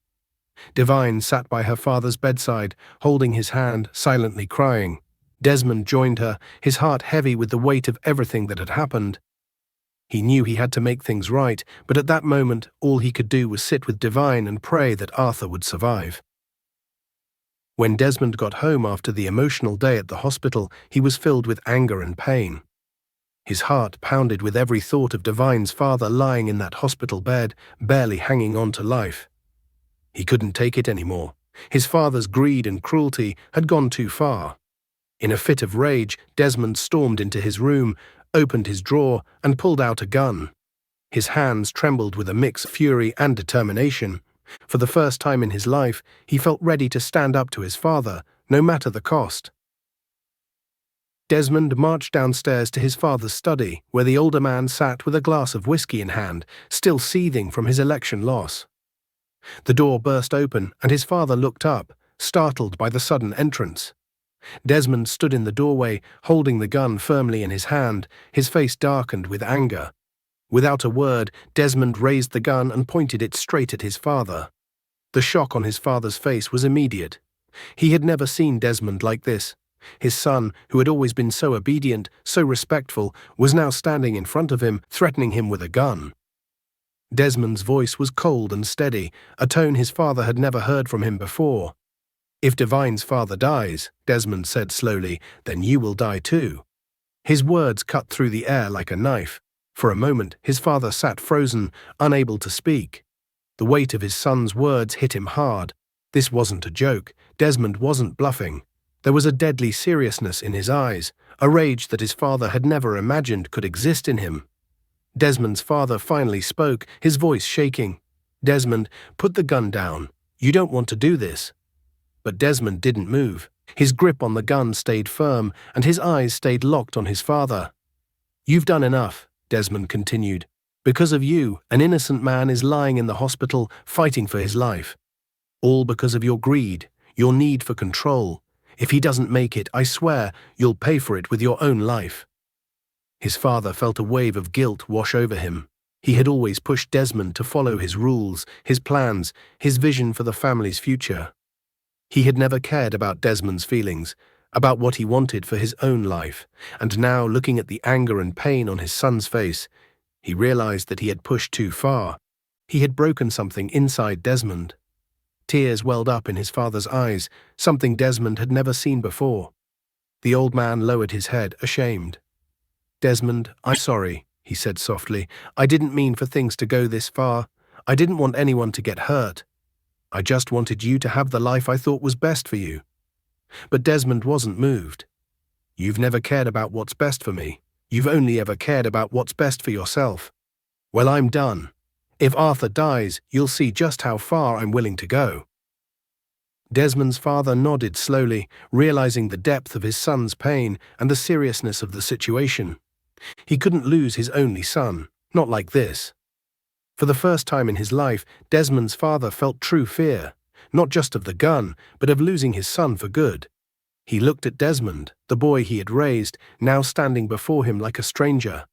Divine sat by her father's bedside, holding his hand, silently crying. Desmond joined her, his heart heavy with the weight of everything that had happened. He knew he had to make things right, but at that moment, all he could do was sit with Divine and pray that Arthur would survive. When Desmond got home after the emotional day at the hospital, he was filled with anger and pain. His heart pounded with every thought of Divine's father lying in that hospital bed, barely hanging on to life. He couldn't take it anymore. His father's greed and cruelty had gone too far. In a fit of rage, Desmond stormed into his room, opened his drawer, and pulled out a gun. His hands trembled with a mix of fury and determination. For the first time in his life, he felt ready to stand up to his father, no matter the cost. Desmond marched downstairs to his father's study, where the older man sat with a glass of whiskey in hand, still seething from his election loss. The door burst open, and his father looked up, startled by the sudden entrance. Desmond stood in the doorway, holding the gun firmly in his hand, his face darkened with anger. Without a word, Desmond raised the gun and pointed it straight at his father. The shock on his father's face was immediate. He had never seen Desmond like this. His son, who had always been so obedient, so respectful, was now standing in front of him, threatening him with a gun. Desmond's voice was cold and steady, a tone his father had never heard from him before. "If Divine's father dies," Desmond said slowly, "then you will die too." His words cut through the air like a knife. For a moment, his father sat frozen, unable to speak. The weight of his son's words hit him hard. This wasn't a joke. Desmond wasn't bluffing. There was a deadly seriousness in his eyes, a rage that his father had never imagined could exist in him. Desmond's father finally spoke, his voice shaking. "Desmond, put the gun down. You don't want to do this." But Desmond didn't move. His grip on the gun stayed firm, and his eyes stayed locked on his father. "You've done enough," Desmond continued. "Because of you, an innocent man is lying in the hospital, fighting for his life. All because of your greed, your need for control. If he doesn't make it, I swear, you'll pay for it with your own life." His father felt a wave of guilt wash over him. He had always pushed Desmond to follow his rules, his plans, his vision for the family's future. He had never cared about Desmond's feelings, about what he wanted for his own life, and now, looking at the anger and pain on his son's face, he realized that he had pushed too far. He had broken something inside Desmond. Tears welled up in his father's eyes, something Desmond had never seen before. The old man lowered his head, ashamed. "Desmond, I'm sorry," he said softly. "I didn't mean for things to go this far. I didn't want anyone to get hurt. I just wanted you to have the life I thought was best for you." But Desmond wasn't moved. "You've never cared about what's best for me. You've only ever cared about what's best for yourself. Well, I'm done. If Arthur dies, you'll see just how far I'm willing to go." Desmond's father nodded slowly, realizing the depth of his son's pain and the seriousness of the situation. He couldn't lose his only son, not like this. For the first time in his life, Desmond's father felt true fear, not just of the gun, but of losing his son for good. He looked at Desmond, the boy he had raised, now standing before him like a stranger.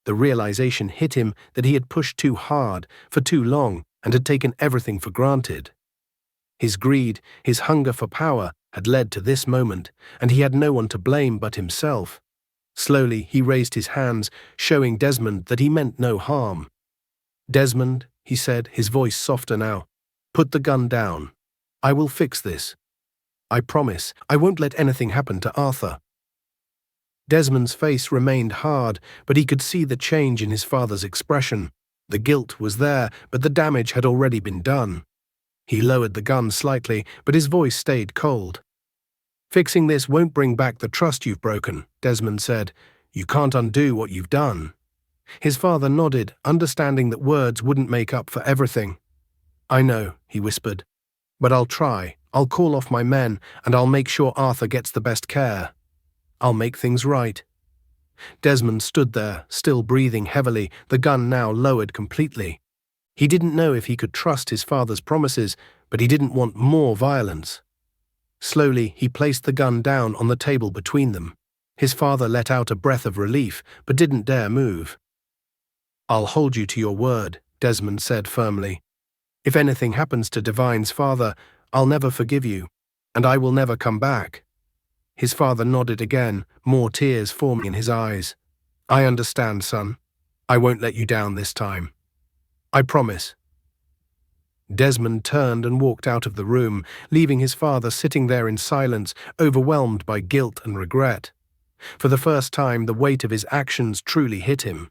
The realization hit him that he had pushed too hard, for too long, and had taken everything for granted. His greed, his hunger for power, had led to this moment, and he had no one to blame but himself. Slowly, he raised his hands, showing Desmond that he meant no harm. "Desmond," he said, his voice softer now, "put the gun down. I will fix this. I promise, I won't let anything happen to Arthur." Desmond's face remained hard, but he could see the change in his father's expression. The guilt was there, but the damage had already been done. He lowered the gun slightly, but his voice stayed cold. "Fixing this won't bring back the trust you've broken," Desmond said. "You can't undo what you've done." His father nodded, understanding that words wouldn't make up for everything. "I know," he whispered. "But I'll try. I'll call off my men, and I'll make sure Arthur gets the best care. I'll make things right." Desmond stood there, still breathing heavily, the gun now lowered completely. He didn't know if he could trust his father's promises, but he didn't want more violence. Slowly, he placed the gun down on the table between them. His father let out a breath of relief, but didn't dare move. "I'll hold you to your word," Desmond said firmly. "If anything happens to Divine's father, I'll never forgive you, and I will never come back." His father nodded again, more tears forming in his eyes. "I understand, son. I won't let you down this time. I promise." Desmond turned and walked out of the room, leaving his father sitting there in silence, overwhelmed by guilt and regret. For the first time, the weight of his actions truly hit him.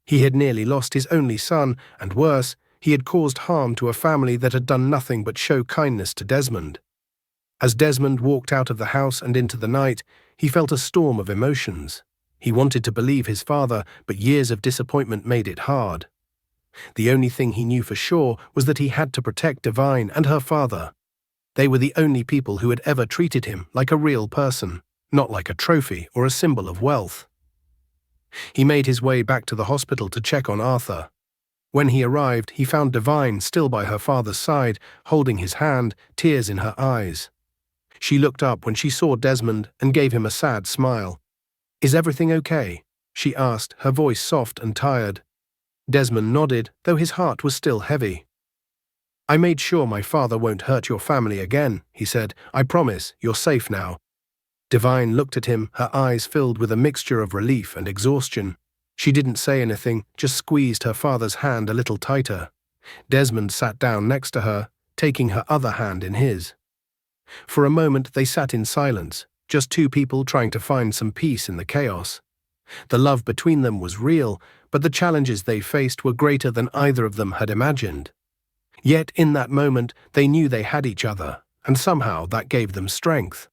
He had nearly lost his only son, and worse, he had caused harm to a family that had done nothing but show kindness to Desmond. As Desmond walked out of the house and into the night, he felt a storm of emotions. He wanted to believe his father, but years of disappointment made it hard. The only thing he knew for sure was that he had to protect Divine and her father. They were the only people who had ever treated him like a real person, not like a trophy or a symbol of wealth. He made his way back to the hospital to check on Arthur. When he arrived, he found Divine still by her father's side, holding his hand, tears in her eyes. She looked up when she saw Desmond and gave him a sad smile. "Is everything okay?" she asked, her voice soft and tired. Desmond nodded, though his heart was still heavy. "I made sure my father won't hurt your family again," he said. "I promise, you're safe now." Divine looked at him, her eyes filled with a mixture of relief and exhaustion. She didn't say anything, just squeezed her father's hand a little tighter. Desmond sat down next to her, taking her other hand in his. For a moment they sat in silence, just two people trying to find some peace in the chaos. The love between them was real, but the challenges they faced were greater than either of them had imagined. Yet in that moment they knew they had each other, and somehow that gave them strength.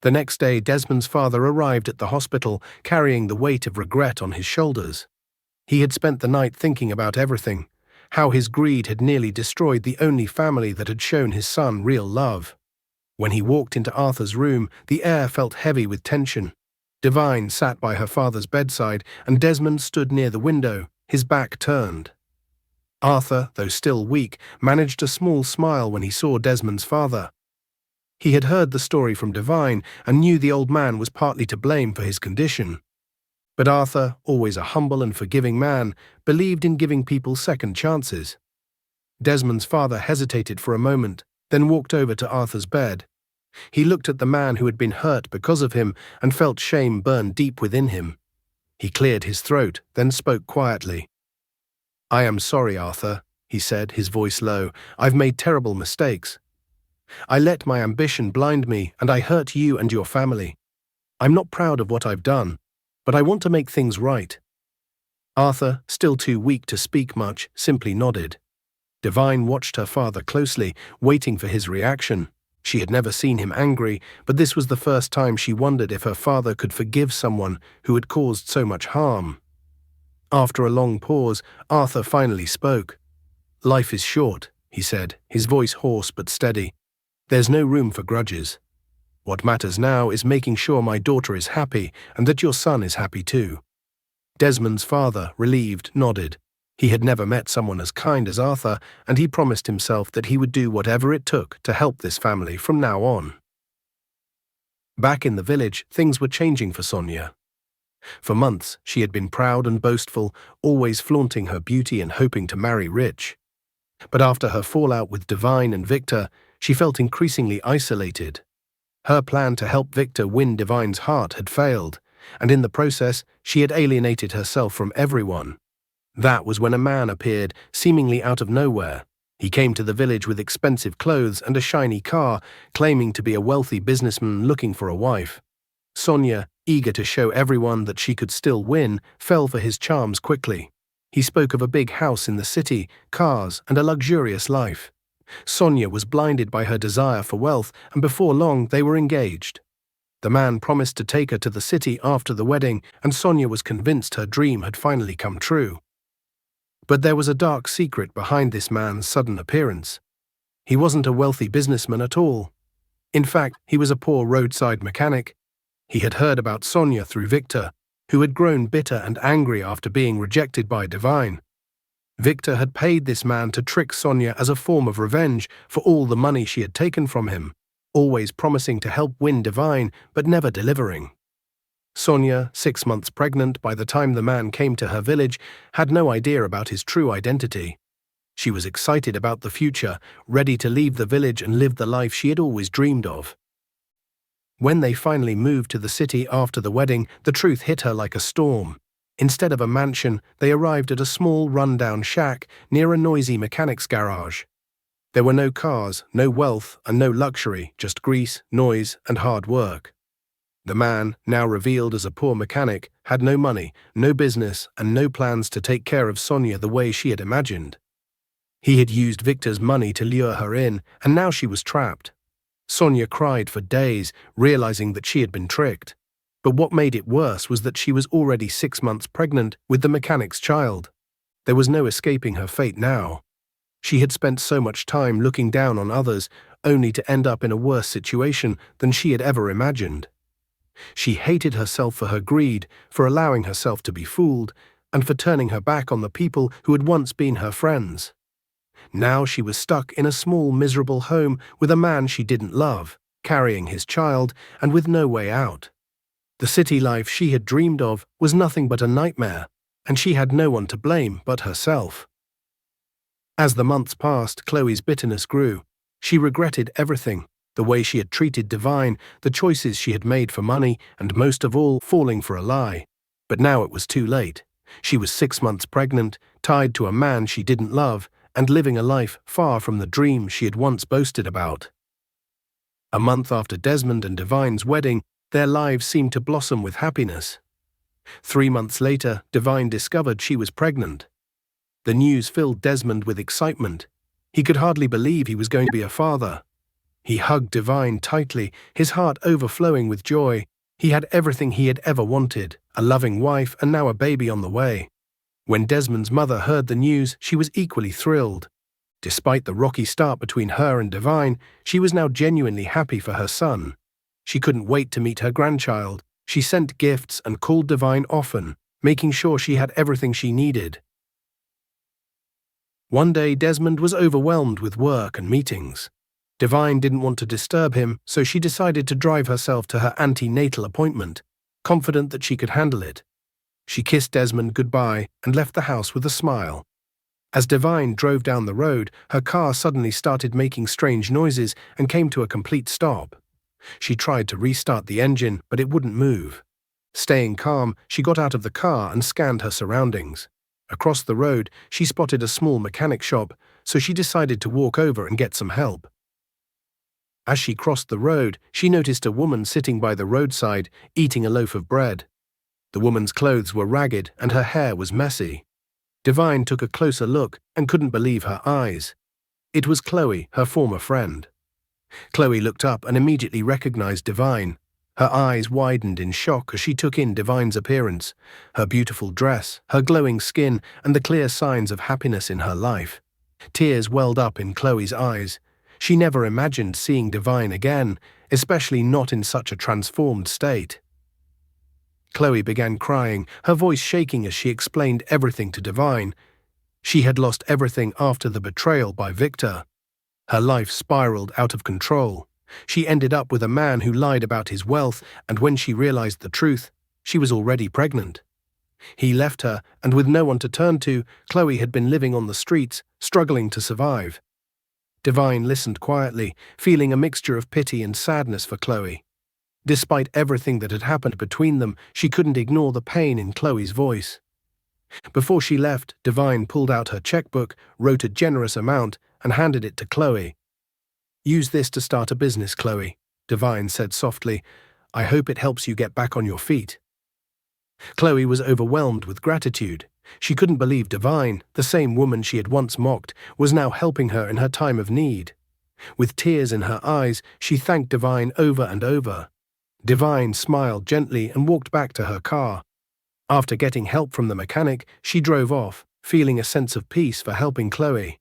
The next day Desmond's father arrived at the hospital, carrying the weight of regret on his shoulders. He had spent the night thinking about everything, how his greed had nearly destroyed the only family that had shown his son real love. When he walked into Arthur's room, the air felt heavy with tension. Divine sat by her father's bedside, and Desmond stood near the window, his back turned. Arthur, though still weak, managed a small smile when he saw Desmond's father. He had heard the story from Divine and knew the old man was partly to blame for his condition. But Arthur, always a humble and forgiving man, believed in giving people second chances. Desmond's father hesitated for a moment, then walked over to Arthur's bed. He looked at the man who had been hurt because of him and felt shame burn deep within him. He cleared his throat, then spoke quietly. "I am sorry, Arthur," he said, his voice low. "I've made terrible mistakes. I let my ambition blind me, and I hurt you and your family. I'm not proud of what I've done, but I want to make things right." Arthur, still too weak to speak much, simply nodded. Divine watched her father closely, waiting for his reaction. She had never seen him angry, but this was the first time she wondered if her father could forgive someone who had caused so much harm. After a long pause, Arthur finally spoke. "Life is short," he said, his voice hoarse but steady. "There's no room for grudges. What matters now is making sure my daughter is happy and that your son is happy too." Desmond's father, relieved, nodded. He had never met someone as kind as Arthur, and he promised himself that he would do whatever it took to help this family from now on. Back in the village, things were changing for Sonia. For months, she had been proud and boastful, always flaunting her beauty and hoping to marry rich. But after her fallout with Divine and Victor, she felt increasingly isolated. Her plan to help Victor win Divine's heart had failed, and in the process, she had alienated herself from everyone. That was when a man appeared, seemingly out of nowhere. He came to the village with expensive clothes and a shiny car, claiming to be a wealthy businessman looking for a wife. Sonia, eager to show everyone that she could still win, fell for his charms quickly. He spoke of a big house in the city, cars, and a luxurious life. Sonia was blinded by her desire for wealth, and before long they were engaged. The man promised to take her to the city after the wedding, and Sonia was convinced her dream had finally come true. But there was a dark secret behind this man's sudden appearance. He wasn't a wealthy businessman at all. In fact, he was a poor roadside mechanic. He had heard about Sonia through Victor, who had grown bitter and angry after being rejected by Divine. Victor had paid this man to trick Sonia as a form of revenge for all the money she had taken from him, always promising to help win Divine, but never delivering. Sonia, 6 months pregnant by the time the man came to her village, had no idea about his true identity. She was excited about the future, ready to leave the village and live the life she had always dreamed of. When they finally moved to the city after the wedding, the truth hit her like a storm. Instead of a mansion, they arrived at a small, run-down shack near a noisy mechanics garage. There were no cars, no wealth, and no luxury, just grease, noise, and hard work. The man, now revealed as a poor mechanic, had no money, no business, and no plans to take care of Sonia the way she had imagined. He had used Victor's money to lure her in, and now she was trapped. Sonia cried for days, realizing that she had been tricked. But what made it worse was that she was already 6 months pregnant with the mechanic's child. There was no escaping her fate now. She had spent so much time looking down on others, only to end up in a worse situation than she had ever imagined. She hated herself for her greed, for allowing herself to be fooled, and for turning her back on the people who had once been her friends. Now she was stuck in a small, miserable home with a man she didn't love, carrying his child, and with no way out. The city life she had dreamed of was nothing but a nightmare, and she had no one to blame but herself. As the months passed, Chloe's bitterness grew. She regretted everything, the way she had treated Divine, the choices she had made for money, and most of all, falling for a lie. But now it was too late. She was 6 months pregnant, tied to a man she didn't love, and living a life far from the dream she had once boasted about. A month after Desmond and Divine's wedding, their lives seemed to blossom with happiness. 3 months later, Divine discovered she was pregnant. The news filled Desmond with excitement. He could hardly believe he was going to be a father. He hugged Divine tightly, his heart overflowing with joy. He had everything he had ever wanted, a loving wife and now a baby on the way. When Desmond's mother heard the news, she was equally thrilled. Despite the rocky start between her and Divine, she was now genuinely happy for her son. She couldn't wait to meet her grandchild. She sent gifts and called Divine often, making sure she had everything she needed. One day, Desmond was overwhelmed with work and meetings. Divine didn't want to disturb him, so she decided to drive herself to her antenatal appointment, confident that she could handle it. She kissed Desmond goodbye and left the house with a smile. As Divine drove down the road, her car suddenly started making strange noises and came to a complete stop. She tried to restart the engine, but it wouldn't move. Staying calm, she got out of the car and scanned her surroundings. Across the road, she spotted a small mechanic shop, so she decided to walk over and get some help. As she crossed the road, she noticed a woman sitting by the roadside, eating a loaf of bread. The woman's clothes were ragged and her hair was messy. Divine took a closer look and couldn't believe her eyes. It was Chloe, her former friend. Chloe looked up and immediately recognized Divine. Her eyes widened in shock as she took in Divine's appearance, her beautiful dress, her glowing skin, and the clear signs of happiness in her life. Tears welled up in Chloe's eyes. She never imagined seeing Divine again, especially not in such a transformed state. Chloe began crying, her voice shaking as she explained everything to Divine. She had lost everything after the betrayal by Victor. Her life spiraled out of control. She ended up with a man who lied about his wealth, and when she realized the truth, she was already pregnant. He left her, and with no one to turn to, Chloe had been living on the streets, struggling to survive. Divine listened quietly, feeling a mixture of pity and sadness for Chloe. Despite everything that had happened between them, she couldn't ignore the pain in Chloe's voice. Before she left, Divine pulled out her checkbook, wrote a generous amount, and handed it to Chloe. "Use this to start a business, Chloe," Divine said softly. "I hope it helps you get back on your feet." Chloe was overwhelmed with gratitude. She couldn't believe Divine, the same woman she had once mocked, was now helping her in her time of need. With tears in her eyes, she thanked Divine over and over. Divine smiled gently and walked back to her car. After getting help from the mechanic, she drove off, feeling a sense of peace for helping Chloe.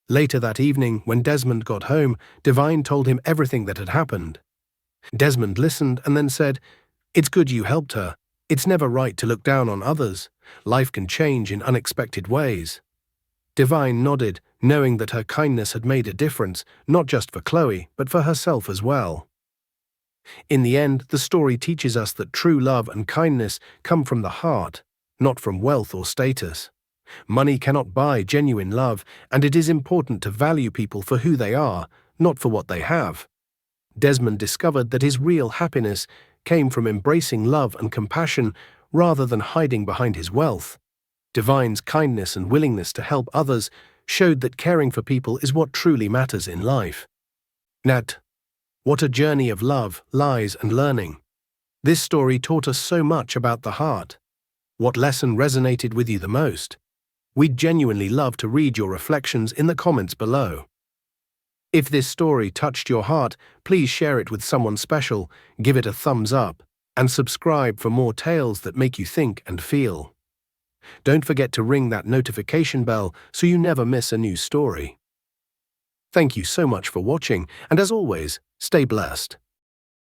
Later that evening, when Desmond got home, Divine told him everything that had happened. Desmond listened and then said, "It's good you helped her. It's never right to look down on others. Life can change in unexpected ways." Divine nodded, knowing that her kindness had made a difference, not just for Chloe, but for herself as well. In the end, the story teaches us that true love and kindness come from the heart, not from wealth or status. Money cannot buy genuine love, and it is important to value people for who they are, not for what they have. Desmond discovered that his real happiness came from embracing love and compassion rather than hiding behind his wealth. Divine's kindness and willingness to help others showed that caring for people is what truly matters in life. Nat, what a journey of love, lies, and learning. This story taught us so much about the heart. What lesson resonated with you the most? We'd genuinely love to read your reflections in the comments below. If this story touched your heart, please share it with someone special, give it a thumbs up, and subscribe for more tales that make you think and feel. Don't forget to ring that notification bell so you never miss a new story. Thank you so much for watching, and as always, stay blessed.